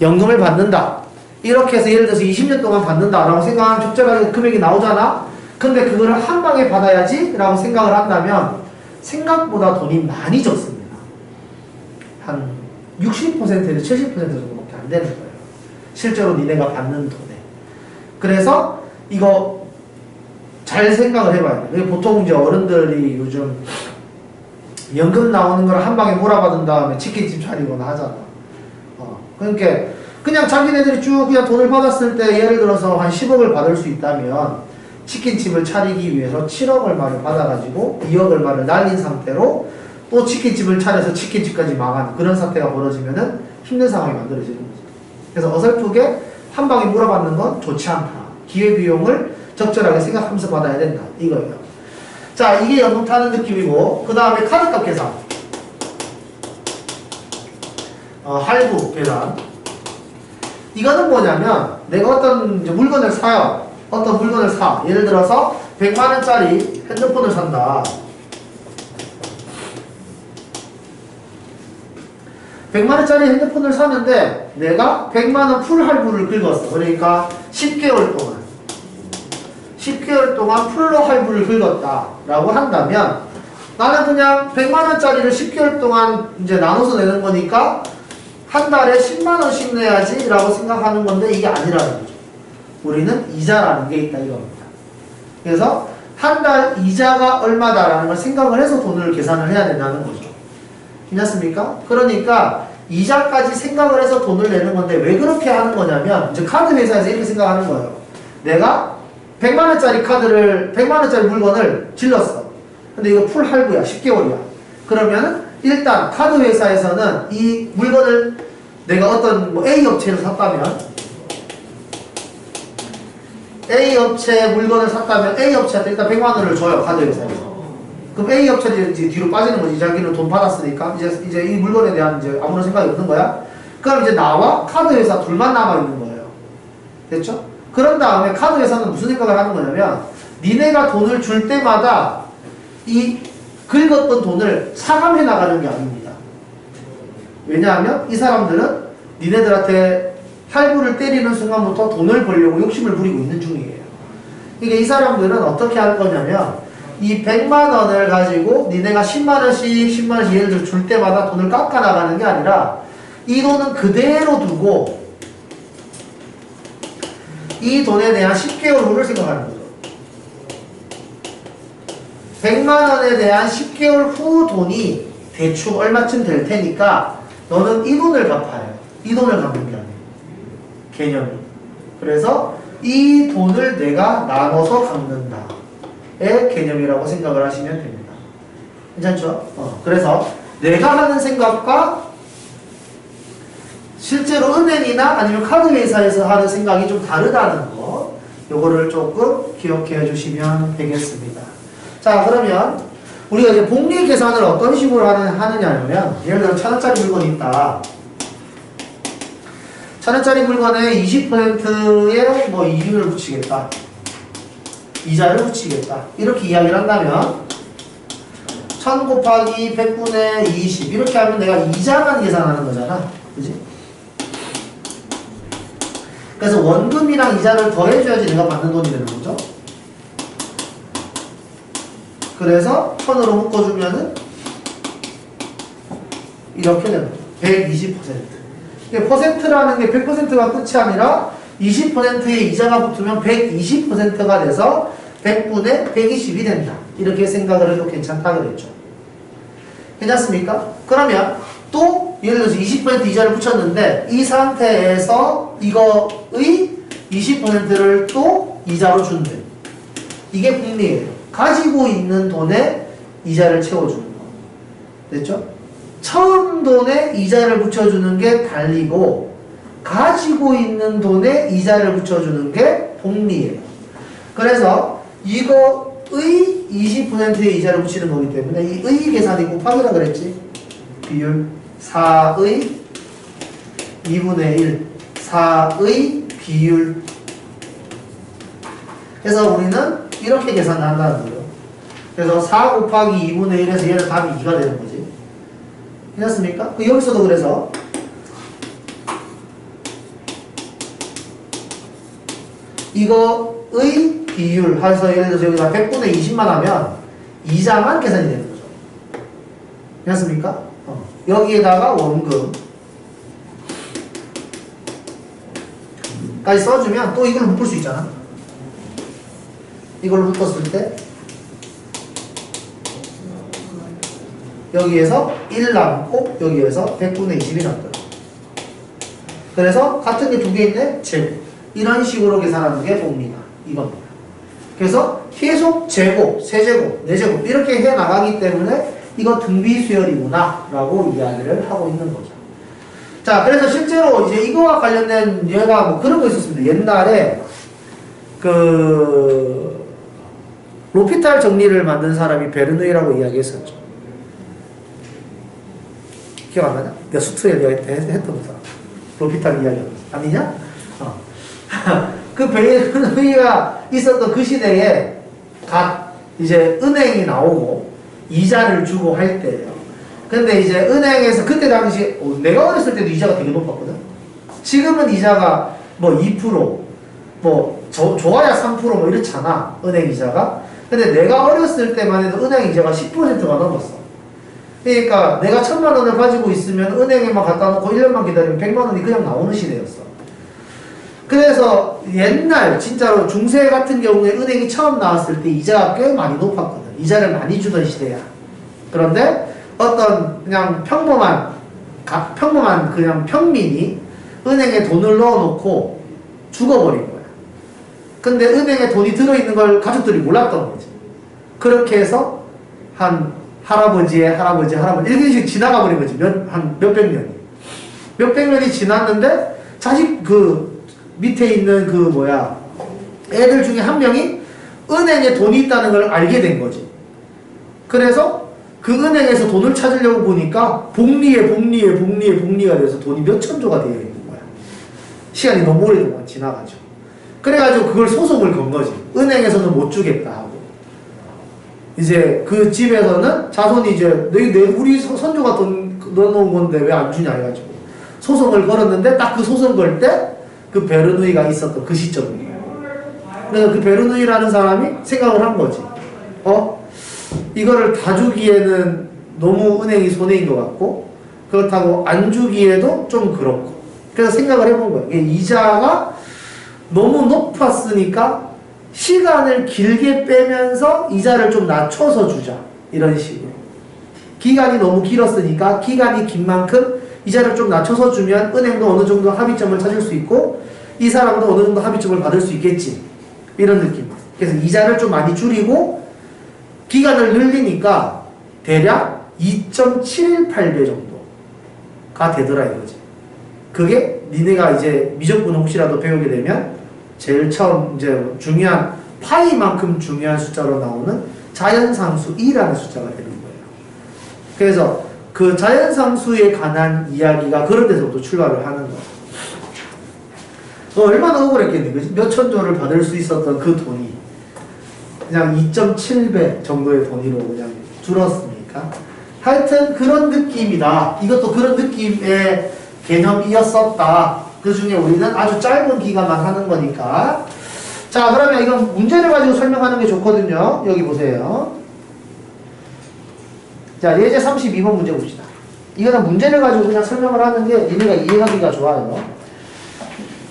연금을 받는다. 이렇게 해서 예를 들어서 20년 동안 받는다라고 생각하면 적절하게 금액이 나오잖아. 근데 그거를 한 방에 받아야지 라고 생각을 한다면 생각보다 돈이 많이 적습니다. 한 60%에서 70% 정도밖에 안 되는 거예요. 실제로 니네가 받는 돈에. 그래서 이거 잘 생각을 해봐야 돼요. 보통 이제 어른들이 요즘 연금 나오는 걸 한 방에 몰아받은 다음에 치킨집 차리거나 하잖아. 그러니까 그냥 자기네들이 쭉 그냥 돈을 받았을 때 예를 들어서 한 10억을 받을 수 있다면 치킨집을 차리기 위해서 7억 얼마를 받아가지고 2억 얼마를 날린 상태로 또 치킨집을 차려서 치킨집까지 망하는 그런 사태가 벌어지면은 힘든 상황이 만들어지는 거죠. 그래서 어설프게 한 방에 몰아받는 건 좋지 않다. 기회비용을 적절하게 생각하면서 받아야 된다. 이거예요. 자, 이게 연금 타는 느낌이고, 그 다음에 카드값 계산. 할부 계산. 이거는 뭐냐면, 내가 어떤 이제 물건을 사요. 어떤 물건을 사. 예를 들어서, 100만원짜리 핸드폰을 산다. 100만원짜리 핸드폰을 사는데, 내가 100만원 풀 할부를 긁었어. 그러니까, 10개월 동안 풀로 할부를 긁었다. 라고 한다면, 나는 그냥 100만원짜리를 10개월 동안 이제 나눠서 내는 거니까, 한 달에 10만원씩 내야지 라고 생각하는 건데, 이게 아니라는 거죠. 우리는 이자라는 게 있다 이겁니다. 그래서 한 달 이자가 얼마다라는 걸 생각을 해서 돈을 계산을 해야 된다는 거죠. 괜찮습니까? 그러니까 이자까지 생각을 해서 돈을 내는 건데 왜 그렇게 하는 거냐면 이제 카드 회사에서 이렇게 생각하는 거예요. 내가 100만원짜리 카드를 100만원짜리 물건을 질렀어. 근데 이거 풀 할부야. 10개월이야. 그러면 일단 카드 회사에서는 이 물건을 내가 어떤 뭐 A 업체에서 샀다면 A 업체 물건을 샀다면 A 업체한테 일단 100만원을 줘요. 카드 회사에서. 그럼 A 업체들이 이제 뒤로 빠지는 거지. 자기는 돈 받았으니까 이제 이 물건에 대한 이제 아무런 생각이 없는 거야. 그럼 이제 나와 카드 회사 둘만 남아 있는 거예요. 됐죠? 그런 다음에 카드 회사는 무슨 생각을 하는 거냐면 니네가 돈을 줄 때마다 이 긁었던 돈을 상환해 나가는 게 아닙니다. 왜냐하면 이 사람들은 니네들한테 할부를 때리는 순간부터 돈을 벌려고 욕심을 부리고 있는 중이에요. 그러니까 이 사람들은 어떻게 할 거냐면 이 100만원을 가지고 니네가 10만원씩 예를 들어 줄 때마다 돈을 깎아 나가는 게 아니라 이 돈은 그대로 두고 이 돈에 대한 10개월 후를 생각하는 거죠. 100만원에 대한 10개월 후 돈이 대충 얼마쯤 될 테니까 너는 이 돈을 갚아요. 이 돈을 갚는 게 아니에요. 개념이. 그래서 이 돈을 내가 나눠서 갚는다의 개념이라고 생각을 하시면 됩니다. 괜찮죠? 그래서 내가 하는 생각과 실제로 은행이나 아니면 카드 회사에서 하는 생각이 좀 다르다는 거, 요거를 조금 기억해 주시면 되겠습니다. 자, 그러면 우리가 이제 복리 계산을 어떤 식으로 하느냐면 예를 들어 1000원짜리 물건이 있다. 1000원짜리 물건에 20%의 뭐 이윤을 붙이겠다. 이자를 붙이겠다. 이렇게 이야기를 한다면 1000 곱하기 100분의 20 이렇게 하면 내가 이자만 계산하는 거잖아. 그지? 그래서 원금이랑 이자를 더해줘야지 내가 받는 돈이 되는 거죠. 그래서 1000으로 묶어주면은 이렇게 되는 거죠. 120%. 퍼센트라는 게 100%가 끝이 아니라 20%의 이자가 붙으면 120%가 돼서 100분의 120이 된다. 이렇게 생각을 해도 괜찮다 그랬죠. 괜찮습니까? 그러면 또 예를 들어서 20% 이자를 붙였는데 이 상태에서 이거의 20%를 또 이자로 준대. 이게 복리예요. 가지고 있는 돈에 이자를 채워주는 거. 됐죠? 처음 돈에 이자를 붙여주는 게 달리고 가지고 있는 돈에 이자를 붙여주는 게 복리예요. 그래서 이거의 20%의 이자를 붙이는 거기 때문에 이 의 계산이 곱하기라 그랬지. 비율 4의 2분의 1 4의 비율. 그래서 우리는 이렇게 계산을 한다는 거예요. 그래서 4 곱하기 2분의 1에서 얘는 답이 2가 되는 거지. 괜찮습니까? 여기서도 그래서 이거의 비율 해서 예를 들어서 여기다 100분의 20만 하면 이자만 계산이 되는 거죠. 됐습니까? 여기에다가 원금 까지 써주면 또 이걸로 묶을 수 있잖아. 이걸로 묶었을 때 여기에서 1 남고 여기에서 100분의 20이 남더라. 그래서 같은 게 두 개 있네? 제곱. 이런 식으로 계산하는 게 봅니다. 이겁니다. 그래서 계속 제곱, 세제곱, 네제곱 이렇게 해 나가기 때문에 이거 등비수열이구나 라고 이야기를 하고 있는 거죠. 자, 그래서 실제로 이제 이거와 관련된 얘가 뭐 그런 거 있었습니다. 옛날에 그 로피탈 정리를 만든 사람이 베르누이라고 이야기했었죠. 기억 안 나냐? 내가 수트에 내가 했던 거잖아. 로피탈 이야기 아니냐? 그 베르누이가 있었던 그 시대에 각 이제 은행이 나오고 이자를 주고 할 때예요. 근데 이제 은행에서 그때 당시 내가 어렸을 때도 이자가 되게 높았거든. 지금은 이자가 뭐 2%, 뭐 좋아야 3% 뭐 이렇잖아. 은행 이자가. 근데 내가 어렸을 때만 해도 은행 이자가 10%가 넘었어. 그러니까 내가 1,000만 원을 가지고 있으면 은행에만 갖다 놓고 1년만 기다리면 100만 원이 그냥 나오는 시대였어. 그래서 옛날 진짜로 중세 같은 경우에 은행이 처음 나왔을 때 이자가 꽤 많이 높았거든. 이자를 많이 주던 시대야. 그런데 어떤 그냥 평범한 그냥 평민이 은행에 돈을 넣어놓고 죽어버린 거야. 근데 은행에 돈이 들어있는 걸 가족들이 몰랐던 거지. 그렇게 해서 한 할아버지의 할아버지 1년씩 지나가 버린 거지. 한 몇백 년이. 몇백 년이 지났는데 자식 그 밑에 있는 그 애들 중에 한 명이 은행에 돈이 있다는 걸 알게 된 거지. 그래서 그 은행에서 돈을 찾으려고 보니까 복리가 돼서 돈이 몇 천조가 되어 있는 거야. 시간이 너무 오래동안 지나가죠. 그래가지고 그걸 소송을 건 거지. 은행에서는 못 주겠다 하고. 이제 그 집에서는 자손이 이제 우리 선조가 돈 넣어놓은 건데 왜 안 주냐 해가지고 소송을 걸었는데 딱 그 소송 걸 때 그 베르누이가 있었던 그 시점이에요. 그래서 그 베르누이라는 사람이 생각을 한 거지. 이거를 다 주기에는 너무 은행이 손해인 것 같고 그렇다고 안 주기에도 좀 그렇고 그래서 생각을 해본 거예요. 이자가 너무 높았으니까 시간을 길게 빼면서 이자를 좀 낮춰서 주자. 이런 식으로. 기간이 너무 길었으니까 기간이 긴 만큼 이자를 좀 낮춰서 주면 은행도 어느 정도 합의점을 찾을 수 있고 이 사람도 어느 정도 합의점을 받을 수 있겠지. 이런 느낌. 그래서 이자를 좀 많이 줄이고 기간을 늘리니까 대략 2.718배 정도가 되더라 이거지. 그게 니네가 이제 미적분 혹시라도 배우게 되면 제일 처음 이제 중요한 파이만큼 중요한 숫자로 나오는 자연상수 2라는 숫자가 되는 거예요. 그래서 그 자연상수에 관한 이야기가 그런 데서부터 출발을 하는 거예요. 얼마나 억울했겠니? 몇 천조를 받을 수 있었던 그 돈이 그냥 2.7배 정도의 돈으로 그냥 줄었으니까. 하여튼 그런 느낌이다. 이것도 그런 느낌의 개념이었었다. 그 중에 우리는 아주 짧은 기간만 하는 거니까. 자, 그러면 이건 문제를 가지고 설명하는 게 좋거든요. 여기 보세요. 자, 예제 32번 문제 봅시다. 이거는 문제를 가지고 그냥 설명을 하는 게 니네가 이해하기가 좋아요.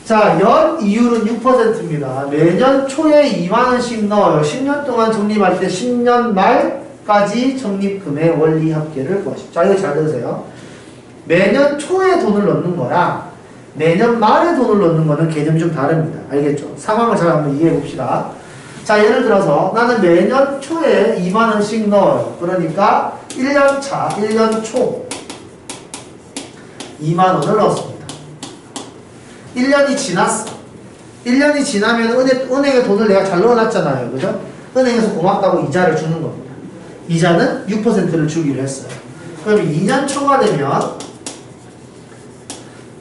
자, 연 이율은 6%입니다. 매년 초에 2만원씩 넣어요. 10년 동안 적립할 때 10년 말까지 적립금의 원리 합계를 구하십시오. 자, 이거 잘 들으세요. 매년 초에 돈을 넣는 거랑 매년 말에 돈을 넣는 거는 개념이 좀 다릅니다. 알겠죠? 상황을 잘 한번 이해해 봅시다. 자, 예를 들어서 나는 매년 초에 2만원씩 넣어요. 그러니까 1년 차, 1년 초 2만원을 넣었습니다. 1년이 지났어. 1년이 지나면 은행에 돈을 내가 잘 넣어놨잖아요. 그죠? 은행에서 고맙다고 이자를 주는 겁니다. 이자는 6%를 주기로 했어요. 그럼 2년 초가 되면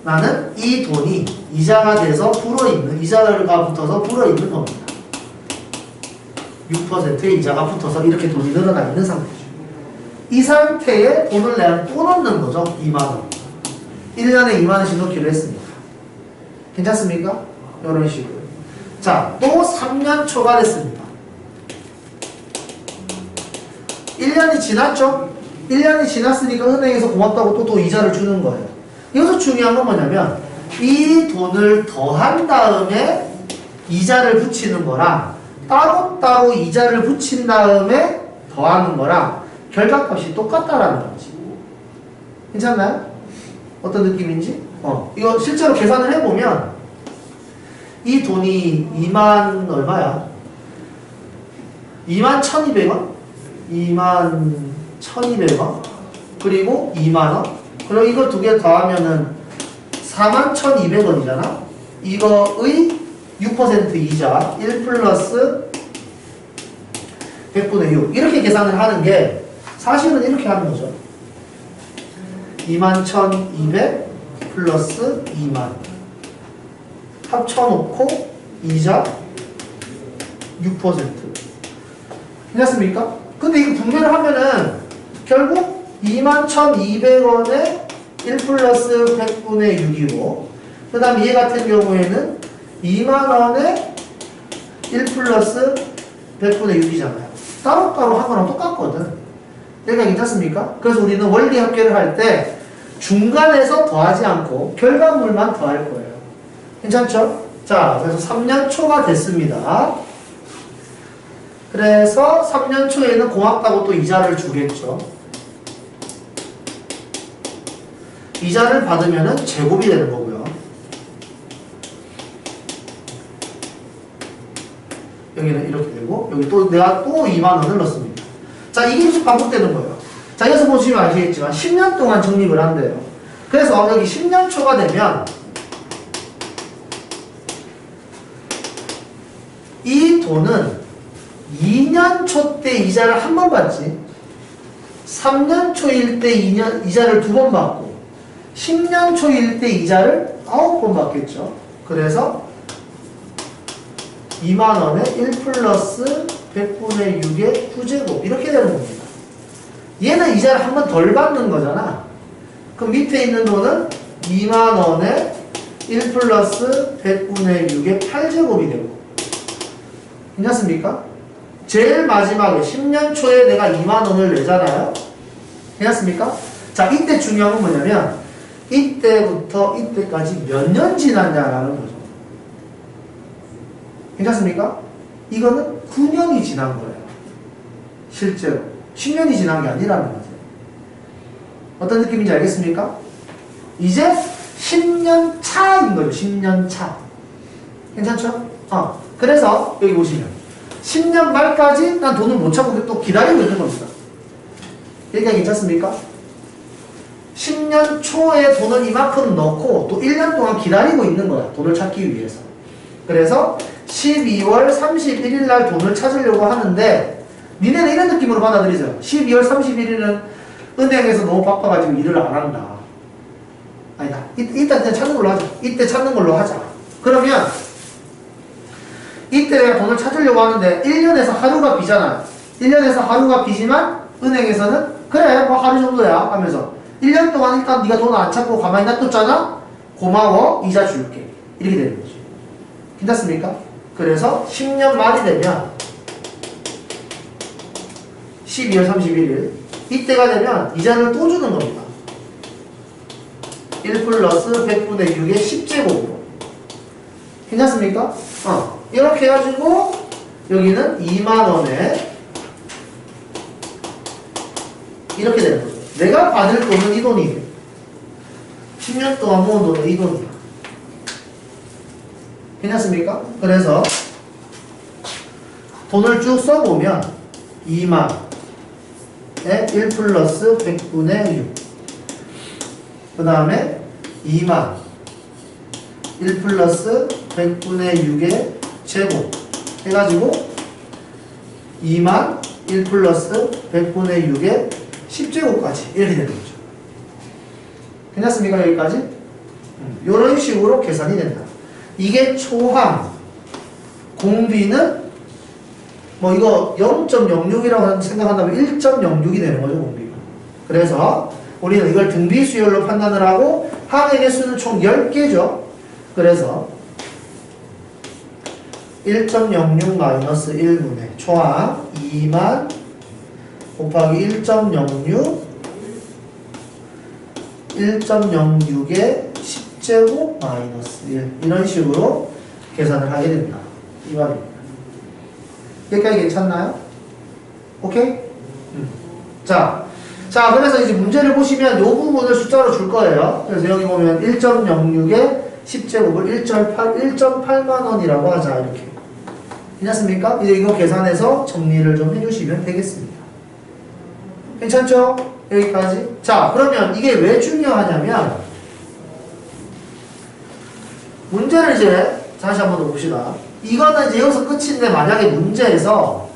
나는 이 돈이 이자가 돼서 불어있는, 이자가 붙어서 불어있는 겁니다. 6%의 이자가 붙어서 이렇게 돈이 늘어나 있는 상태죠. 이 상태에 돈을 내가 또 넣는 거죠. 2만원. 1년에 2만원씩 넣기로 했습니다. 괜찮습니까? 이런 식으로. 자, 또 3년 초과됐습니다. 1년이 지났죠? 1년이 지났으니까 은행에서 고맙다고 또 이자를 주는 거예요. 여기서 중요한 건 뭐냐면 이 돈을 더한 다음에 이자를 붙이는 거랑 따로따로 이자를 붙인 다음에 더하는 거랑 결과값이 똑같다라는 거지. 괜찮나요? 어떤 느낌인지? 이거 실제로 계산을 해보면 이 돈이 2만 얼마야? 2만 1,200원? 2만 1,200원? 그리고 2만원? 그리고 이거 두 개 더하면은 4만 1,200원이잖아? 이거의 6% 이자 1 플러스 100분의 6 이렇게 계산을 하는 게 사실은 이렇게 하는 거죠. 21,200 플러스 2만 합쳐놓고 이자 6% 괜찮습니까? 근데 이거 분배를 하면은 결국 21,200원에 1 플러스 100분의 6이고 그 다음 얘 같은 경우에는 2만원에 1 플러스 100분의 6이잖아요. 따로따로 한 거랑 똑같거든. 여기가 괜찮습니까? 그래서 우리는 원리 합계를 할 때 중간에서 더하지 않고 결과물만 더할 거예요. 괜찮죠? 자, 그래서 3년 초가 됐습니다. 그래서 3년 초에는 고맙다고 또 이자를 주겠죠. 이자를 받으면은 제곱이 되는 거고요. 여기는 이렇게 되고 여기 또 내가 또 2만원을 넣습니다. 자, 이게 계속 반복되는 거예요. 자, 여기서 보시면 아시겠지만 10년 동안 적립을 한대요. 그래서 여기 10년 초가 되면 이 돈은 2년 초 때 이자를 한 번 받지 3년 초일 때 이자를 2번 받고 10년 초일 때 이자를 9번 받겠죠. 그래서 2만원에 1 플러스 100분의 6의 9제곱 이렇게 되는 겁니다. 얘는 이자를 한 번 덜 받는 거잖아. 그럼 밑에 있는 돈은 2만원에 1 플러스 100분의 6의 8제곱이 되고 괜찮습니까? 제일 마지막에 10년 초에 내가 2만원을 내잖아요. 괜찮습니까? 자, 이때 중요한 건 뭐냐면 이때부터 이때까지 몇 년 지났냐라는 거죠. 괜찮습니까? 이거는 9년이 지난 거예요. 실제로 10년이 지난 게 아니라는 거죠. 어떤 느낌인지 알겠습니까? 이제 10년 차인 거죠. 10년 차. 괜찮죠? 그래서 여기 보시면 10년 말까지 난 돈을 못 찾고 또 기다리고 있는 겁니다. 여기가 괜찮습니까? 10년 초에 돈을 이만큼 넣고 또 1년 동안 기다리고 있는 거야. 돈을 찾기 위해서. 그래서 12월 31일 날 돈을 찾으려고 하는데 니네는 이런 느낌으로 받아들이세요. 12월 31일은 은행에서 너무 바빠가지고 일을 안 한다. 아니다. 이따 그냥 찾는 걸로 하자. 이때 찾는 걸로 하자. 그러면 이때 내가 돈을 찾으려고 하는데 1년에서 하루가 비잖아요. 1년에서 하루가 비지만 은행에서는 그래 뭐 하루 정도야 하면서 1년 동안 일단 네가 돈을 안 찾고 가만히 놔뒀잖아? 고마워 이자 줄게. 이렇게 되는 거죠. 괜찮습니까? 그래서 10년 말이 되면 12월 31일 이때가 되면 이자를 또 주는 겁니다. 1 플러스 100분의 6의 10제곱으로 괜찮습니까? 이렇게 해가지고 여기는 2만원에 이렇게 되는 거죠. 내가 받을 돈은 이 돈이에요. 10년 동안 모은 돈은 이 돈이야. 괜찮습니까? 그래서 돈을 쭉 써보면 2만에 1 플러스 100분의 6 그 다음에 2만 1 플러스 100분의 6의 제곱 해가지고 2만 1 플러스 100분의 6의 10제곱까지 이렇게 되는 거죠. 괜찮습니까? 여기까지? 이런 식으로 계산이 된다. 이게 초항 공비는 뭐 이거 0.06이라고 생각한다면 1.06이 되는 거죠. 공비가. 그래서 우리는 이걸 등비 수열로 판단을 하고 항의 개수는 총 10개죠. 그래서 1.06 마이너스 1분의 초항 2만 곱하기 1.06 1.06의 10제곱 마이너스 1 이런 식으로 계산을 하게 됩니다. 이 말입니다. 여기까지 괜찮나요? 오케이? 자, 그래서 이제 문제를 보시면 이 부분을 숫자로 줄 거예요. 그래서 여기 보면 1.06에 10제곱을 1.8만 원이라고 하자. 이렇게. 괜찮습니까? 이제 이거 계산해서 정리를 좀 해주시면 되겠습니다. 괜찮죠? 여기까지. 자, 그러면 이게 왜 중요하냐면, 문제를 이제 다시 한번 더 봅시다. 이거는 이제 여기서 끝인데, 만약에 문제에서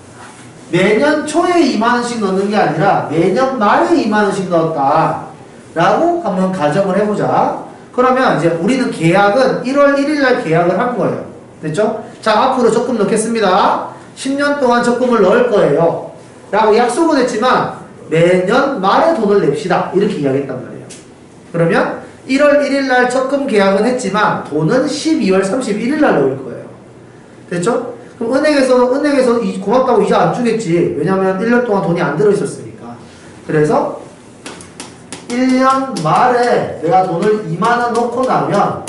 매년 초에 2만원씩 넣는 게 아니라 매년 말에 2만원씩 넣었다. 라고 한번 가정을 해보자. 그러면 이제 우리는 계약은 1월 1일 날 계약을 한 거예요. 됐죠? 자, 앞으로 적금 넣겠습니다. 10년 동안 적금을 넣을 거예요. 라고 약속은 했지만 매년 말에 돈을 냅시다. 이렇게 이야기했단 말이에요. 그러면 1월 1일 날 적금 계약은 했지만 돈은 12월 31일 날 넣을 거예요. 됐죠? 그럼 은행에서 고맙다고 이자 안 주겠지. 왜냐면 1년 동안 돈이 안 들어있었으니까. 그래서 1년 말에 내가 돈을 2만원 넣고 나면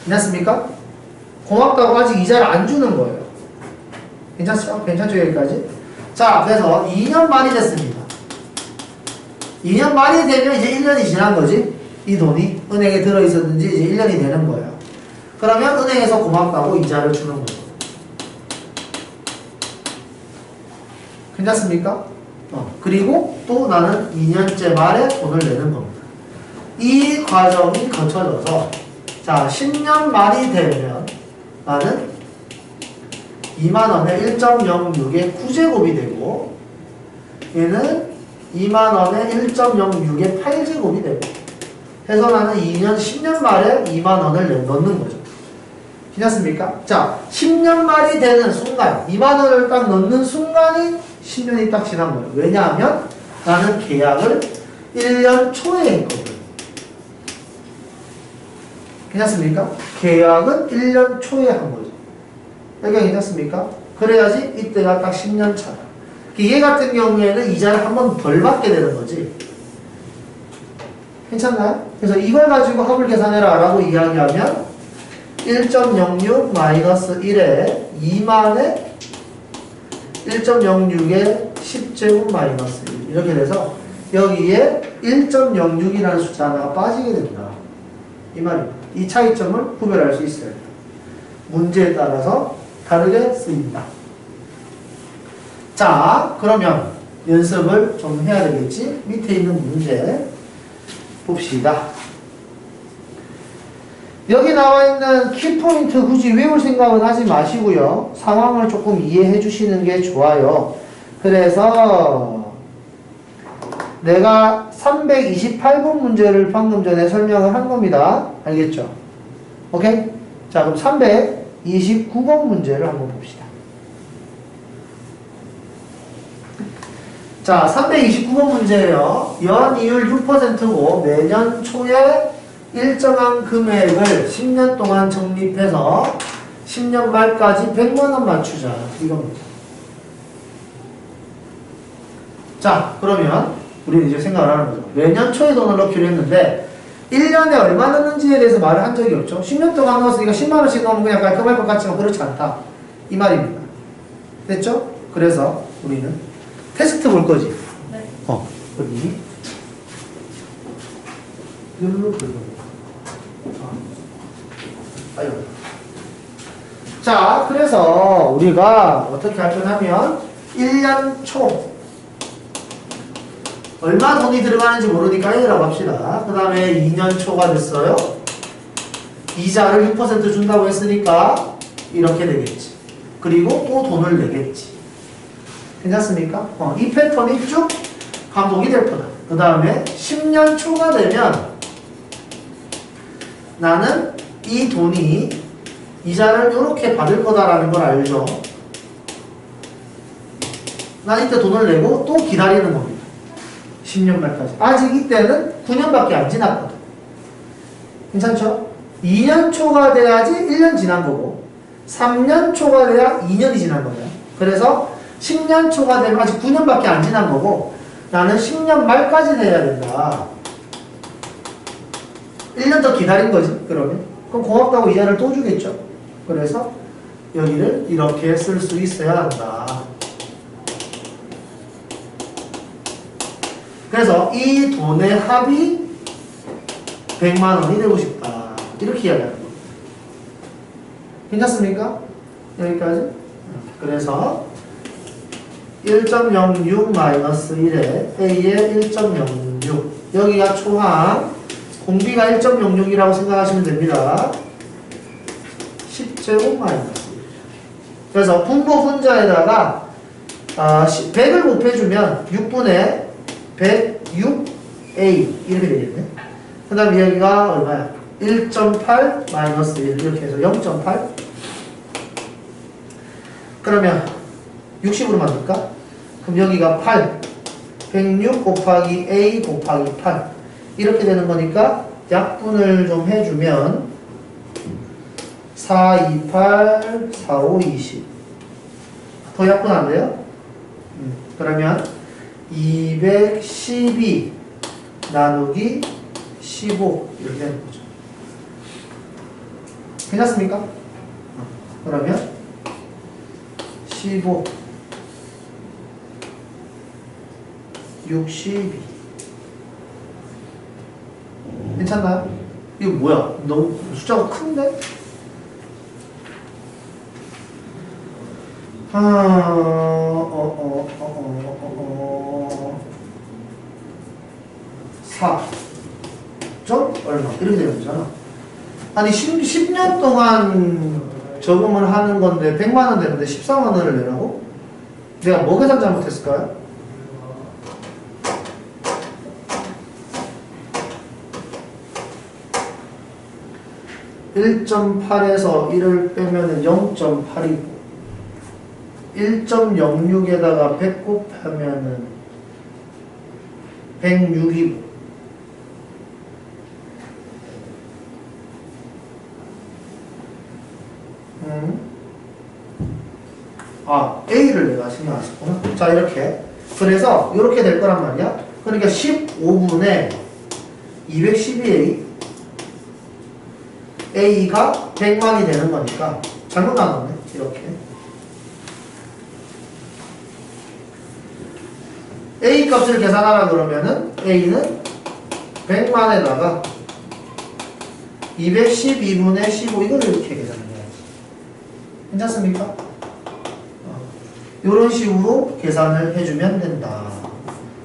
괜찮습니까? 고맙다고 아직 이자를 안 주는 거예요. 괜찮죠? 괜찮죠? 여기까지? 자, 그래서 2년 말이 됐습니다. 2년 말이 되면 이제 1년이 지난 거지. 이 돈이 은행에 들어있었는지 이제 1년이 되는 거예요. 그러면 은행에서 고맙다고 이자를 주는 거예요. 괜찮습니까? 그리고 또 나는 2년째 말에 돈을 내는 겁니다. 이 과정이 거쳐져서 자 10년 말이 되면 나는 2만원에 1.06의 9제곱이 되고 얘는 2만원에 1.06의 8제곱이 되고 해서 나는 10년 말에 2만원을 넣는 거죠. 괜찮습니까? 자 10년 말이 되는 순간 2만원을 딱 넣는 순간이 10년이 딱 지난 거예요. 왜냐하면 나는 계약을 1년 초에 했거든. 괜찮습니까? 계약은 1년 초에 한 거죠. 여기가 괜찮습니까? 그래야지 이때가 딱 10년 차다. 얘 같은 경우에는 이자를 한 번 덜 받게 되는 거지. 괜찮나요? 그래서 이걸 가지고 합을 계산해라 라고 이야기하면 1.06 마이너스 1에 2만에 1.06에 10제곱 마이너스 1 이렇게 돼서 여기에 1.06이라는 숫자 하나가 빠지게 된다. 이 말입니다. 이 차이점을 구별할 수 있어요. 문제에 따라서 다르게 쓰인다. 자, 그러면 연습을 좀 해야 되겠지? 밑에 있는 문제 봅시다. 여기 나와 있는 키포인트 굳이 외울 생각은 하지 마시고요. 상황을 조금 이해해 주시는 게 좋아요. 그래서 내가 328번 문제를 방금 전에 설명을 한 겁니다. 알겠죠? 오케이? 자, 그럼 329번 문제를 한번 봅시다. 자, 329번 문제예요. 연이율 6%고 매년 초에 일정한 금액을 10년 동안 적립해서 10년 말까지 100만원 맞추자. 이겁니다. 자, 그러면 우리는 이제 생각을 하는 거죠. 매년 초에 돈을 넣기로 했는데 1년에 얼마 넣는지에 대해서 말을 한 적이 없죠. 10년 동안 넣었으니까 10만원씩 넣으면 그냥 깔끔할 것 같지만 그렇지 않다. 이 말입니다. 됐죠? 그래서 우리는 테스트 볼 거지? 네. 여기 여기로 긁어. 자, 그래서 우리가 어떻게 할 거냐면 1년 초 얼마 돈이 들어가는지 모르니까 1이라고 합시다. 그 다음에 2년 초가 됐어요. 이자를 6% 준다고 했으니까 이렇게 되겠지. 그리고 또 돈을 내겠지. 괜찮습니까? 이 패턴이 쭉 반복이 될 거다. 그 다음에 10년 초가 되면 나는 이 돈이 이자를 이렇게 받을 거다라는 걸 알죠. 난 이때 돈을 내고 또 기다리는 겁니다. 10년 말까지. 아직 이때는 9년밖에 안 지났거든. 괜찮죠? 2년 초가 돼야지 1년 지난 거고 3년 초가 돼야 2년이 지난 거예요. 그래서 10년 초가 되면 아직 9년밖에 안 지난 거고 나는 10년 말까지 돼야 된다. 1년 더 기다린 거지. 그러면 그럼 고맙다고 이자를 또 주겠죠. 그래서 여기를 이렇게 쓸 수 있어야 한다. 그래서 이 돈의 합이 100만 원이 되고 싶다. 이렇게 이야기하는 거예요. 괜찮습니까? 여기까지? 그래서 1.06-1에 A에 1.06 여기가 초항 공비가 1.06이라고 생각하시면 됩니다. 10제곱 마이너스 1 그래서 분모 분자에다가 100을 곱해주면 6분의 106A 이렇게 되겠네. 그 다음에 여기가 얼마야? 1.8 마이너스 1 이렇게 해서 0.8 그러면 60으로 만들까? 그럼 여기가 8 106 곱하기 A 곱하기 8 이렇게 되는 거니까 약분을 좀 해주면 4, 2, 8, 4, 5, 20 더 약분 안 돼요? 그러면 212 나누기 15 이렇게 되는 거죠. 괜찮습니까? 그러면 15 62 괜찮나요? 이거 뭐야? 너무 숫자가 큰데? 4. 점 얼마? 이렇게 되는 거잖아. 아니 10년 동안 저금을 하는 건데 100만 원 되는데 14만 원을 내라고? 내가 뭐 계산 잘못했을까요? (1.8에서) 1을 빼면 0.8이고 1.06에다가 100 곱하면은 106이고 A를 내가 신경 안 썼구나. 자, 이렇게. 그래서, 이렇게 될 거란 말이야. 그러니까 15분의 212A. A가 100만이 되는 거니까. 잘못 나눴네. 이렇게. A 값을 계산하라 그러면은, A는 100만에다가 212분의 15. 이걸 이렇게 계산해야지. 괜찮습니까? 이런 식으로 계산을 해주면 된다.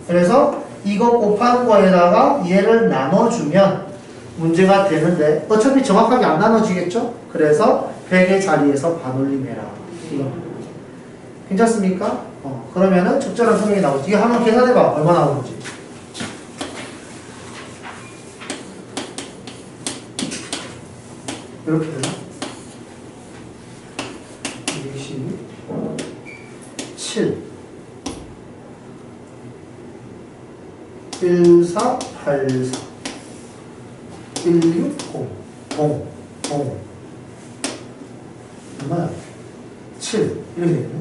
그래서 이거 곱한 거에다가 얘를 나눠주면 문제가 되는데 어차피 정확하게 안 나눠지겠죠? 그래서 100의 자리에서 반올림해라. 괜찮습니까? 그러면은 적절한 성능이 나오지. 이거 한번 계산해봐. 얼마 나오는지. 이렇게 되나? 7 1484 160 0 얼마야? 7 이렇게 되겠네.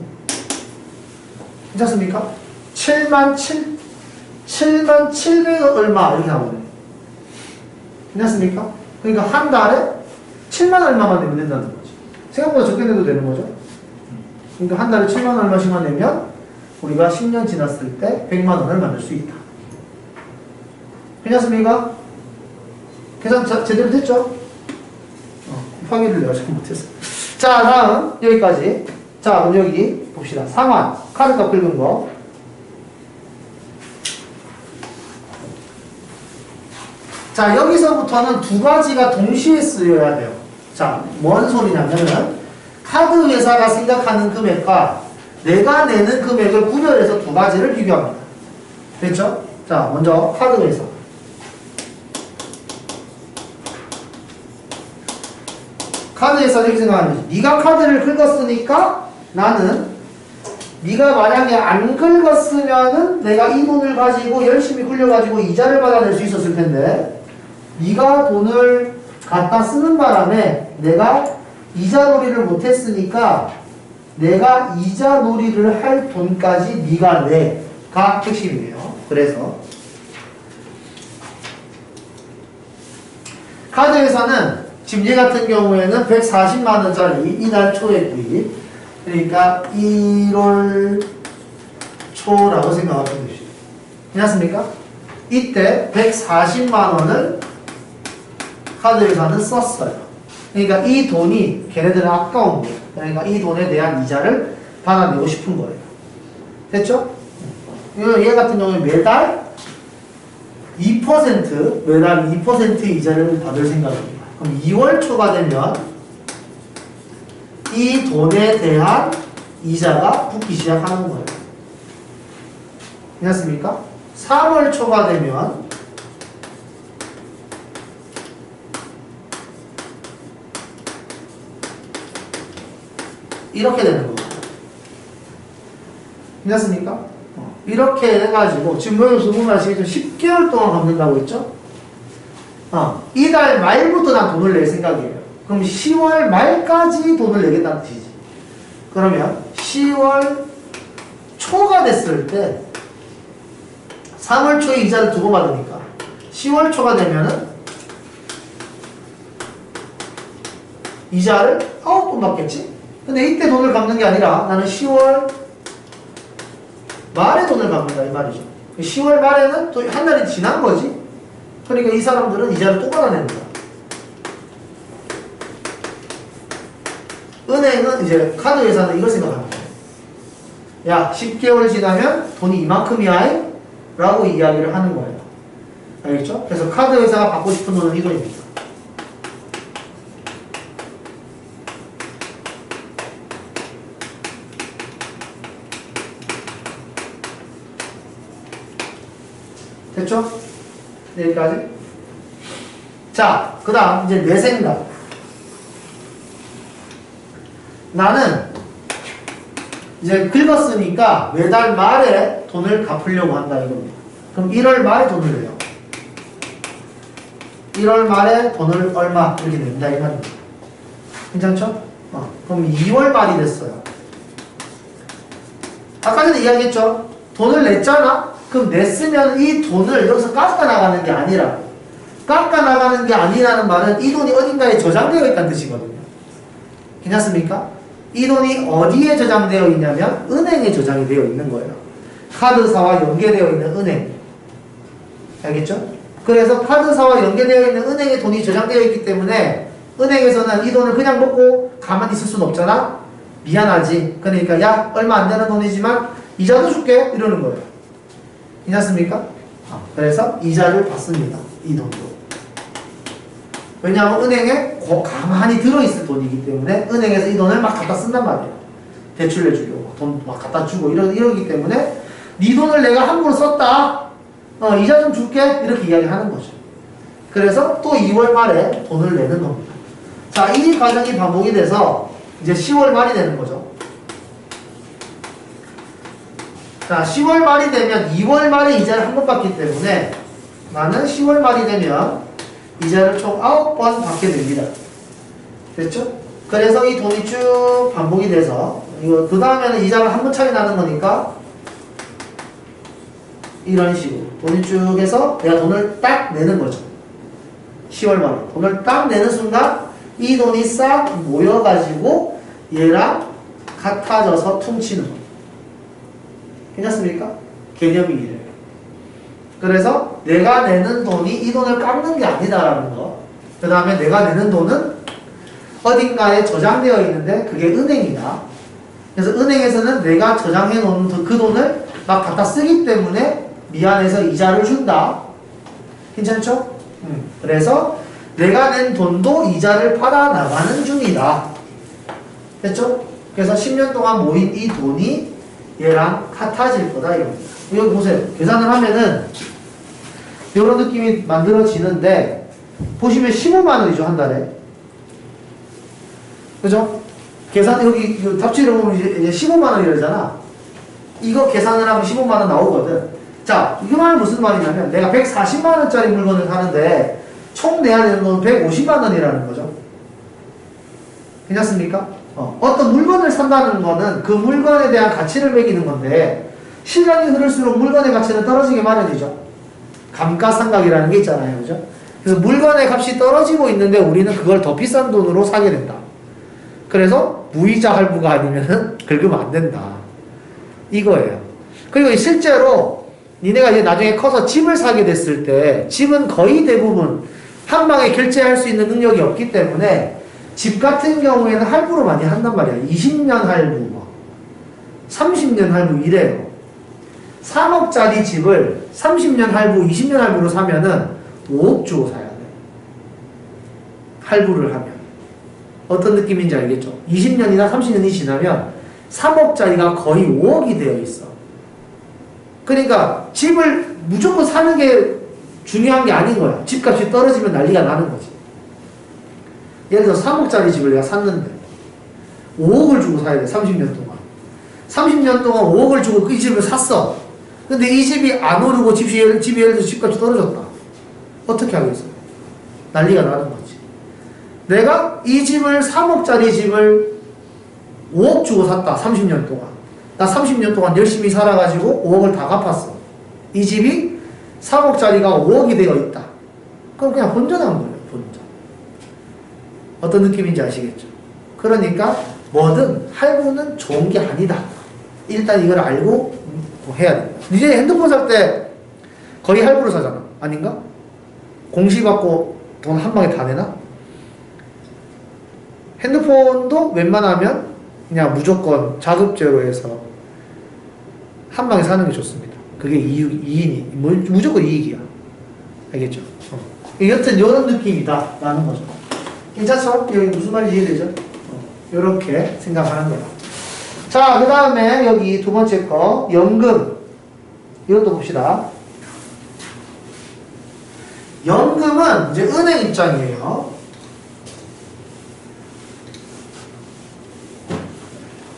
괜찮습니까? 7만 700 얼마 이렇게 나오네. 괜찮습니까? 그러니까 한 달에 7만 얼마만 내면 된다는 거지. 생각보다 적게 내도 되는 거죠. 그러니까 한 달에 7만 얼마씩만 내면 우리가 10년 지났을 때 100만 원을 만들 수 있다. 괜찮습니까? 계산 제대로 됐죠? 곱하기를 내가 잘못했어. 자, 다음 여기까지. 자, 그럼 여기 봅시다. 상환, 카드값 긁은 거. 자, 여기서부터는 두 가지가 동시에 쓰여야 돼요. 자, 뭔 소리냐면은 카드 회사가 생각하는 금액과 내가 내는 금액을 구별해서 두 가지를 비교합니다. 됐죠? 자, 먼저 카드 회사. 카드 회사 이렇게 생각하는 거지. 네가 카드를 긁었으니까 나는 네가 만약에 안 긁었으면은 내가 이 돈을 가지고 열심히 굴려가지고 이자를 받아낼 수 있었을 텐데 네가 돈을 갖다 쓰는 바람에 내가 이자 놀이를 못했으니까 내가 이자 놀이를 할 돈까지 네가 내가 핵심이에요. 그래서 카드회사는 지금 얘 같은 경우에는 140만원짜리 이달 초에 구입, 그러니까 1월 초라고 생각하면 되죠. 괜찮습니까? 이때 140만원을 카드회사는 썼어요. 그러니까 이 돈이 걔네들은 아까운 거예요. 그러니까 이 돈에 대한 이자를 받아내고 싶은 거예요. 됐죠? 얘 같은 경우에 매달 2%, 매달 2% 이자를 받을 생각입니다. 그럼 2월 초가 되면 이 돈에 대한 이자가 붙기 시작하는 거예요. 괜찮습니까? 3월 초가 되면 이렇게 되는 거예요. 괜찮습니까? 이렇게 해가지고 지금 여기서 보면 아시겠죠? 10개월 동안 갚는다고 했죠? 이달 말부터 난 돈을 낼 생각이에요. 그럼 10월 말까지 돈을 내겠다는 뜻이지. 그러면 10월 초가 됐을 때 3월 초에 이자를 두고 받으니까 10월 초가 되면은 이자를 9번 받겠지? 근데 이때 돈을 갚는 게 아니라 나는 10월 말에 돈을 갚는다 이 말이죠. 10월 말에는 또 한 달이 지난 거지. 그러니까 이 사람들은 이자를 또 받아내는 거야. 은행은 이제 카드 회사는 이걸 생각하는 거야. 야 10개월 지나면 돈이 이만큼이야 라고 이야기를 하는 거예요. 알겠죠? 그래서 카드 회사가 받고 싶은 돈은 이 돈입니다. 됐죠? 여기까지. 자, 그 다음 이제 내 생각. 나는 이제 긁었으니까 매달 말에 돈을 갚으려고 한다 이겁니다. 그럼 1월 말에 돈을 내요. 1월 말에 돈을 얼마 이렇게 낸다 이 말입니다. 괜찮죠? 그럼 2월 말이 됐어요. 아까 전에 이야기했죠? 돈을 냈잖아? 그럼 냈으면 이 돈을 여기서 깎아나가는 게 아니라, 깎아나가는 게 아니라는 말은 이 돈이 어딘가에 저장되어 있다는 뜻이거든요. 괜찮습니까? 이 돈이 어디에 저장되어 있냐면 은행에 저장이 되어 있는 거예요. 카드사와 연계되어 있는 은행. 알겠죠? 그래서 카드사와 연계되어 있는 은행에 돈이 저장되어 있기 때문에 은행에서는 이 돈을 그냥 먹고 가만히 있을 수는 없잖아? 미안하지. 그러니까 야 얼마 안 되는 돈이지만 이자도 줄게 이러는 거예요. 괜찮습니까? 그래서 이자를 받습니다. 이 돈도. 왜냐하면 은행에 가만히 들어있을 돈이기 때문에 은행에서 이 돈을 막 갖다 쓴단 말이에요. 대출 내주려고 돈 막 갖다 주고 이러기 때문에 네 돈을 내가 함부로 썼다. 이자 좀 줄게 이렇게 이야기하는 거죠. 그래서 또 2월 말에 돈을 내는 겁니다. 자, 이 과정이 반복이 돼서 이제 10월 말이 되는 거죠. 자, 10월 말이 되면 2월 말에 이자를 한 번 받기 때문에 나는 10월 말이 되면 이자를 총 9번 받게 됩니다. 됐죠? 그래서 이 돈이 쭉 반복이 돼서 이거 그 다음에는 이자가 한 번 차이 나는 거니까 이런 식으로 돈이 쭉 해서 내가 돈을 딱 내는 거죠. 10월 말에 돈을 딱 내는 순간 이 돈이 싹 모여가지고 얘랑 같아져서 퉁치는 거. 괜찮습니까? 개념이 이래요. 그래서 내가 내는 돈이 이 돈을 깎는 게 아니다라는 거. 그 다음에 내가 내는 돈은 어딘가에 저장되어 있는데 그게 은행이다. 그래서 은행에서는 내가 저장해 놓은 그 돈을 막 갖다 쓰기 때문에 미안해서 이자를 준다. 괜찮죠? 그래서 내가 낸 돈도 이자를 받아 나가는 중이다. 됐죠? 그래서 10년 동안 모인 이 돈이 얘랑 같아질 거다 이겁니다. 여기 보세요. 계산을 하면은 이런 느낌이 만들어지는데 보시면 15만 원이죠 한 달에. 그죠? 계산 여기 답지를 보면 이제 15만 원이라잖아. 이거 계산을 하면 15만 원 나오거든. 자, 이 말은 무슨 말이냐면 내가 140만 원짜리 물건을 사는데 총 내야 되는 건 150만 원이라는 거죠. 괜찮습니까? 어떤 물건을 산다는 거는 그 물건에 대한 가치를 매기는 건데 시간이 흐를수록 물건의 가치는 떨어지게 마련이죠. 감가상각이라는 게 있잖아요. 그죠? 그래서 물건의 값이 떨어지고 있는데 우리는 그걸 더 비싼 돈으로 사게 된다. 그래서 무이자 할부가 아니면은 긁으면 안 된다. 이거예요. 그리고 실제로 니네가 이제 나중에 커서 집을 사게 됐을 때 집은 거의 대부분 한 방에 결제할 수 있는 능력이 없기 때문에 집 같은 경우에는 할부로 많이 한단 말이야. 20년 할부, 30년 할부 이래요. 3억짜리 집을 30년 할부, 20년 할부로 사면은 5억 주고 사야 돼. 할부를 하면. 어떤 느낌인지 알겠죠? 20년이나 30년이 지나면 3억짜리가 거의 5억이 되어 있어. 그러니까 집을 무조건 사는 게 중요한 게 아닌 거야. 집값이 떨어지면 난리가 나는 거지. 예를 들어 3억짜리 집을 내가 샀는데 5억을 주고 사야 돼. 30년 동안. 30년 동안 5억을 주고 이 집을 샀어. 근데 이 집이 안 오르고 집이 예를 들어서 집값이 떨어졌다. 어떻게 하겠어요? 난리가 나는 거지. 내가 이 집을 3억짜리 집을 5억 주고 샀다. 30년 동안. 나 30년 동안 열심히 살아가지고 5억을 다 갚았어. 이 집이 3억짜리가 5억이 되어 있다. 그럼 그냥 본전한 거예요. 본전. 어떤 느낌인지 아시겠죠? 그러니까 뭐든 할부는 좋은 게 아니다. 일단 이걸 알고 해야 됩니다. 이제 핸드폰 살 때 거의 할부로 사잖아. 아닌가? 공시 받고 돈 한 방에 다 내나? 핸드폰도 웬만하면 그냥 무조건 자급제로 해서 한 방에 사는 게 좋습니다. 그게 이익이, 무조건 이익이야. 알겠죠? 여튼 이런 느낌이다. 라는 거죠. 괜찮죠? 여기 무슨 말인지 이해되죠? 이렇게 생각하는 거야. 자, 그 다음에 여기 두 번째 거, 연금. 이것도 봅시다. 연금은 이제 은행 입장이에요.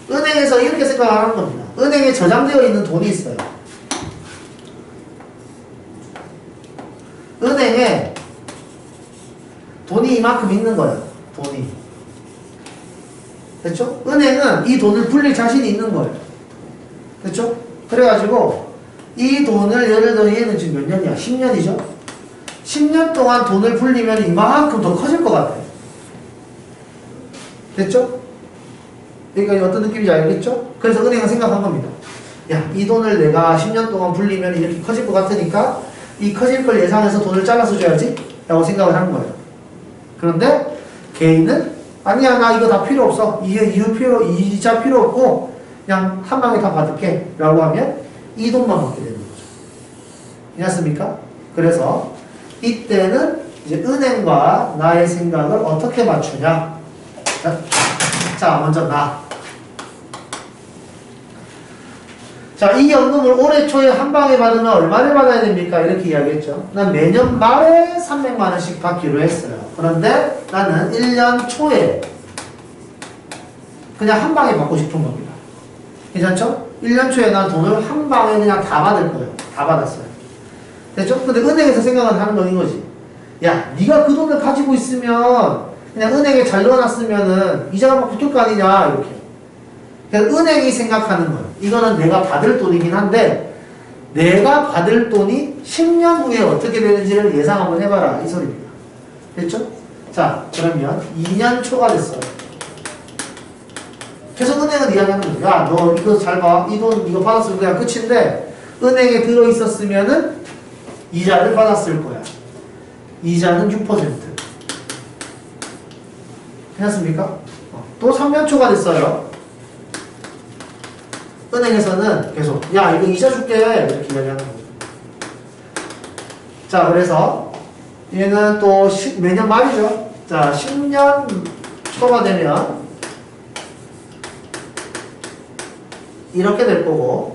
은행에서 이렇게 생각하는 겁니다. 은행에 저장되어 있는 돈이 있어요. 은행에 돈이 이만큼 있는 거예요. 돈이. 됐죠? 은행은 이 돈을 불릴 자신이 있는 거예요. 됐죠? 그래가지고 이 돈을 예를 들어 얘는 지금 몇 년이야? 10년이죠? 10년 동안 돈을 불리면 이만큼 더 커질 것 같아요. 됐죠? 그러니까 어떤 느낌인지 알겠죠? 그래서 은행은 생각한 겁니다. 야, 이 돈을 내가 10년 동안 불리면 이렇게 커질 것 같으니까 이 커질 걸 예상해서 돈을 잘라서 줘야지 라고 생각을 하는 거예요. 그런데 개인은 아니야, 나 이거 다 필요 없어. 이자 필요 없고 그냥 한 방에 다 받을게 라고 하면 이 돈만 받게 되는 거죠. 괜찮습니까? 그래서 이때는 이제 은행과 나의 생각을 어떻게 맞추냐. 자, 먼저 나. 자, 이 연금을 올해 초에 한 방에 받으면 얼마를 받아야 됩니까? 이렇게 이야기했죠. 난 매년 말에 300만 원씩 받기로 했어요. 그런데 나는 1년 초에 그냥 한 방에 받고 싶은 겁니다. 괜찮죠? 1년 초에 난 돈을 한 방에 그냥 다 받을 거예요. 다 받았어요. 됐죠? 근데 은행에서 생각은 하는 건 이거지. 야, 네가 그 돈을 가지고 있으면 그냥 은행에 잘 넣어놨으면은 이자가 막 붙을 거 아니냐, 이렇게. 그냥 은행이 생각하는 거예요. 이거는 내가 받을 돈이긴 한데 내가 받을 돈이 10년 후에 어떻게 되는지를 예상 한번 해봐라, 이 소리입니다. 됐죠? 자, 그러면 2년 초가 됐어요. 그래서 은행은 이야기하는 거예요. 야, 너 이거 잘 봐. 이 돈 이거 받았으면 그냥 끝인데 은행에 들어있었으면은 이자를 받았을 거야. 이자는 6%. 괜찮습니까? 또 3년 초가 됐어요. 은행에서는 계속 야, 이거 이자 줄게 이렇게 이야기하는 거죠. 자, 그래서 얘는 또 매년 말이죠. 자, 10년 초가 되면 이렇게 될 거고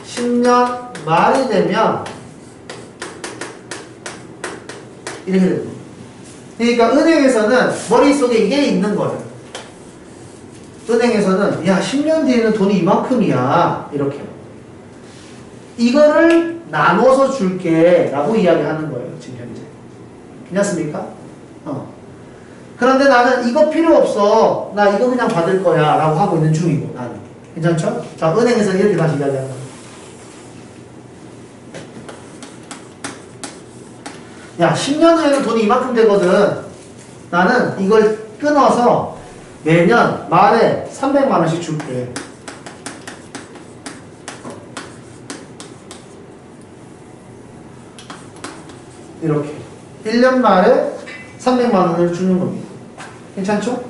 10년 말이 되면 이렇게 됩니다. 그러니까 은행에서는 머릿속에 이게 있는 거예요. 은행에서는 야, 10년 뒤에는 돈이 이만큼이야, 이렇게 이거를 나눠서 줄게 라고 이야기하는 거예요. 지금 현재. 괜찮습니까? 그런데 나는 이거 필요 없어. 나 이거 그냥 받을 거야. 라고 하고 있는 중이고, 나는. 괜찮죠? 자, 은행에서는 이렇게 다시 이야기하는 거야. 야, 10년 후에는 돈이 이만큼 되거든. 나는 이걸 끊어서 매년 말에 300만 원씩 줄게. 이렇게 1년 말에 300만 원을 주는 겁니다. 괜찮죠?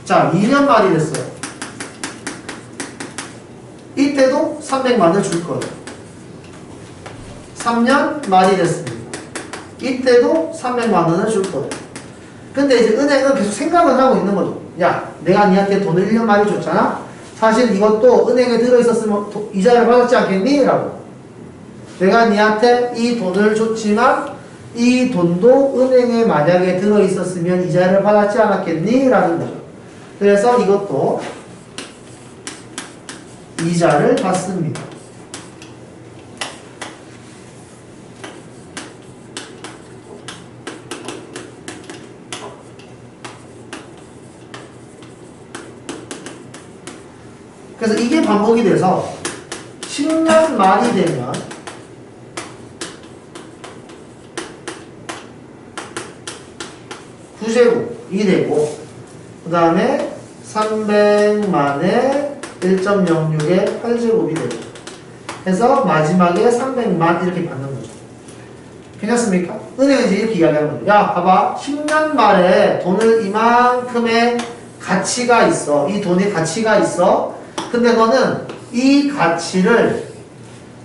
자, 2년 말이 됐어요. 이때도 300만 원을 줄 거예요. 3년 말이 됐습니다. 이때도 300만 원을 줄 거예요. 근데 이제 은행은 계속 생각을 하고 있는 거죠. 야, 내가 니한테 돈을 1년 말이 줬잖아? 사실 이것도 은행에 들어있었으면 이자를 받았지 않겠니? 라고. 내가 니한테 이 돈을 줬지만 이 돈도 은행에 만약에 들어있었으면 이자를 받았지 않았겠니? 라는 거죠. 그래서 이것도 이자를 받습니다. 그래서 이게 반복이 돼서 10년 말이 되면 구제곱이 되고 그 다음에 300만에 1.06의 8제곱이 되고 해서 마지막에 300만 이렇게 받는 거죠. 괜찮습니까? 은행은 이제 이렇게 이야기하는 거죠. 야, 봐봐. 10년 말에 돈을 이만큼의 가치가 있어. 이 돈의 가치가 있어. 근데 너는 이 가치를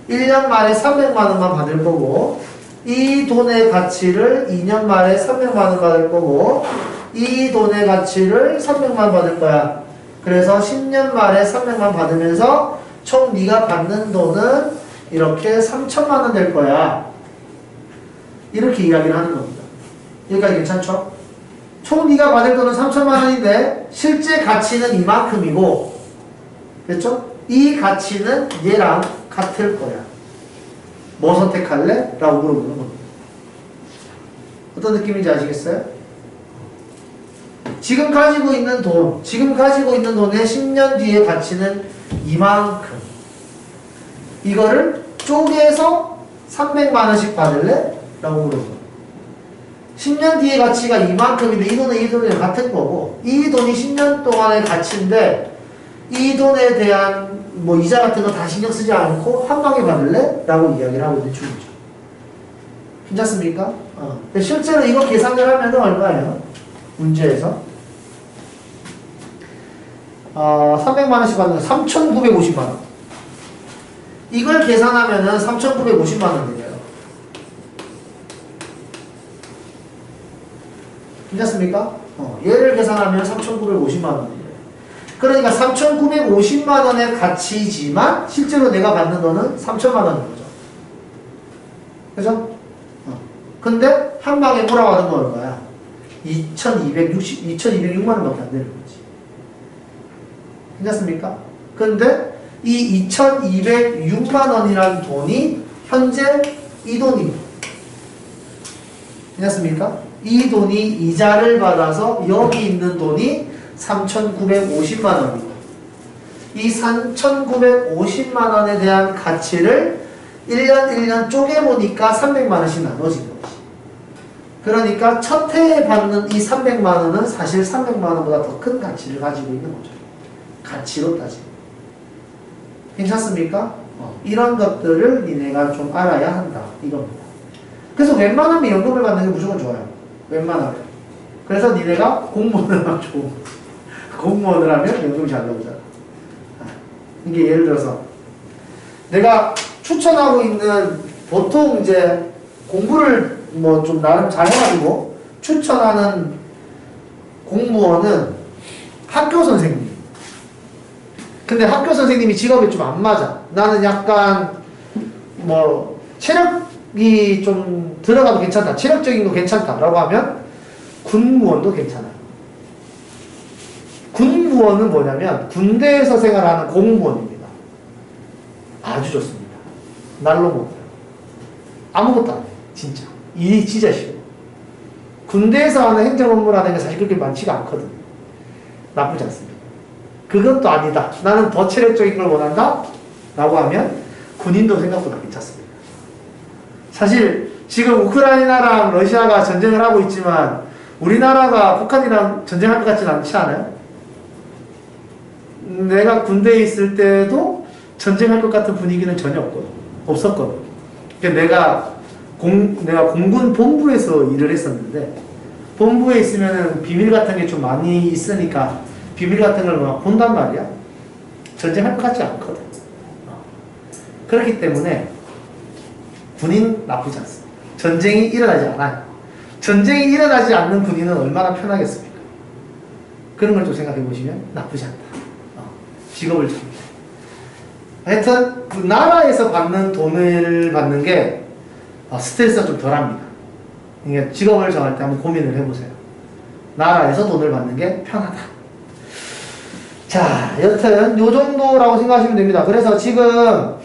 1년 말에 300만 원만 받을 거고 이 돈의 가치를 2년 말에 300만 원 받을 거고 이 돈의 가치를 300만 원 받을 거야. 그래서 10년 말에 300만 받으면서 총 네가 받는 돈은 이렇게 3천만 원 될 거야. 이렇게 이야기를 하는 겁니다. 여기까지 괜찮죠? 총 네가 받을 돈은 3천만 원인데 실제 가치는 이만큼이고 됐죠? 이 가치는 얘랑 같을 거야. 뭐 선택할래? 라고 물어보는 겁니다. 어떤 느낌인지 아시겠어요? 지금 가지고 있는 돈의 10년 뒤의 가치는 이만큼. 이거를 쪼개서 300만 원씩 받을래? 라고 물어봐요. 10년 뒤의 가치가 이만큼인데 이 돈은 같은 거고 이 돈이 10년 동안의 가치인데 이 돈에 대한 뭐 이자 같은 거 다 신경 쓰지 않고 한 방에 받을래? 라고 이야기를 하고 있는 중이죠. 괜찮습니까? 실제로 이거 계산을 하면 얼마예요? 문제에서 300만 원씩 받는 3,950만 원. 이걸 계산하면은 3,950만 원이에요. 괜찮습니까? 얘를 계산하면 3,950만 원이에요. 그러니까 3,950만 원의 가치지만 실제로 내가 받는 돈은 3천만 원인 거죠. 그죠? 근데 한 방에 몰아받은 건 얼마야? 2,206만 원밖에 안 되는 거지. 괜찮습니까? 근데 이 2,206만 원이라는 돈이 현재 이 돈입니다. 괜찮습니까? 이 돈이 이자를 받아서 여기 있는 돈이 3,950만 원이고 이 3,950만 원에 대한 가치를 1년 1년 쪼개보니까 300만 원씩 나눠진 거지. 그러니까 첫 해에 받는 이 300만 원은 사실 300만 원보다 더 큰 가치를 가지고 있는 거죠. 가치로 따지면. 괜찮습니까? 이런 것들을 니네가 좀 알아야 한다. 이겁니다. 그래서 웬만하면 연금을 받는 게 무조건 좋아요. 웬만하면. 그래서 니네가 공무원을 하면 좋은 공무원을 하면 연금이 잘 나오잖아. 이게 예를 들어서 내가 추천하고 있는 보통 이제 공부를 뭐 좀 나름 잘 해가지고 추천하는 공무원은 학교 선생님. 근데 학교 선생님이 직업이 좀 안 맞아. 나는 약간 뭐 체력이 좀 들어가도 괜찮다. 체력적인 거 괜찮다라고 하면 군무원도 괜찮아요. 군무원은 뭐냐면 군대에서 생활하는 공무원입니다. 아주 좋습니다. 날로 못해요. 아무것도 안 해요. 진짜. 일이 진짜 쉬워. 군대에서 하는 행정 업무라는 게 사실 그렇게 많지가 않거든. 나쁘지 않습니다. 그것도 아니다. 나는 더 체력적인 걸 원한다? 라고 하면 군인도 생각보다 괜찮습니다. 사실 지금 우크라이나랑 러시아가 전쟁을 하고 있지만 우리나라가 북한이랑 전쟁할 것 같지는 않지 않아요? 내가 군대에 있을 때도 전쟁할 것 같은 분위기는 전혀 없었거든. 그러니까 내가 공군 본부에서 일을 했었는데 본부에 있으면은 비밀 같은 게 좀 많이 있으니까 비밀 같은 걸 막 본단 말이야. 전쟁할 것 같지 않거든. 그렇기 때문에 군인 나쁘지 않습니다. 전쟁이 일어나지 않아요. 전쟁이 일어나지 않는 군인은 얼마나 편하겠습니까? 그런 걸 좀 생각해 보시면 나쁘지 않다. 직업을 정해. 하여튼 그 나라에서 받는 돈을 받는 게 스트레스가 좀 덜합니다. 그러니까 직업을 정할 때 한번 고민을 해보세요. 나라에서 돈을 받는 게 편하다. 자, 여튼 요 정도라고 생각하시면 됩니다. 그래서 지금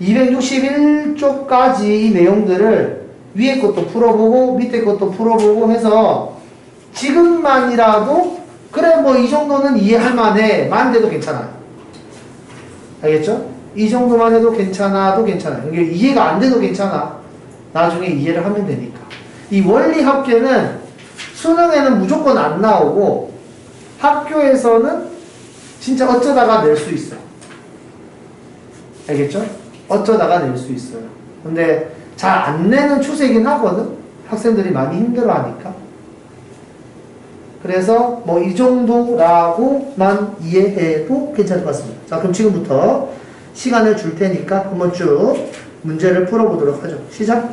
261쪽까지 이 내용들을 위에 것도 풀어보고 밑에 것도 풀어보고 해서 지금만이라도 그래 뭐 이 정도는 이해할 만해 만 돼도 괜찮아요. 알겠죠? 이 정도만 해도 괜찮아도 괜찮아요. 이게 이해가 안 돼도 괜찮아. 나중에 이해를 하면 되니까. 이 원리 합계는 수능에는 무조건 안 나오고 학교에서는 진짜 어쩌다가 낼 수 있어요. 알겠죠? 어쩌다가 낼 수 있어요. 근데 잘 안 내는 추세이긴 하거든. 학생들이 많이 힘들어하니까. 그래서 뭐 이 정도라고만 이해해도 괜찮을 것 같습니다. 자, 그럼 지금부터 시간을 줄 테니까 한번 쭉 문제를 풀어보도록 하죠. 시작!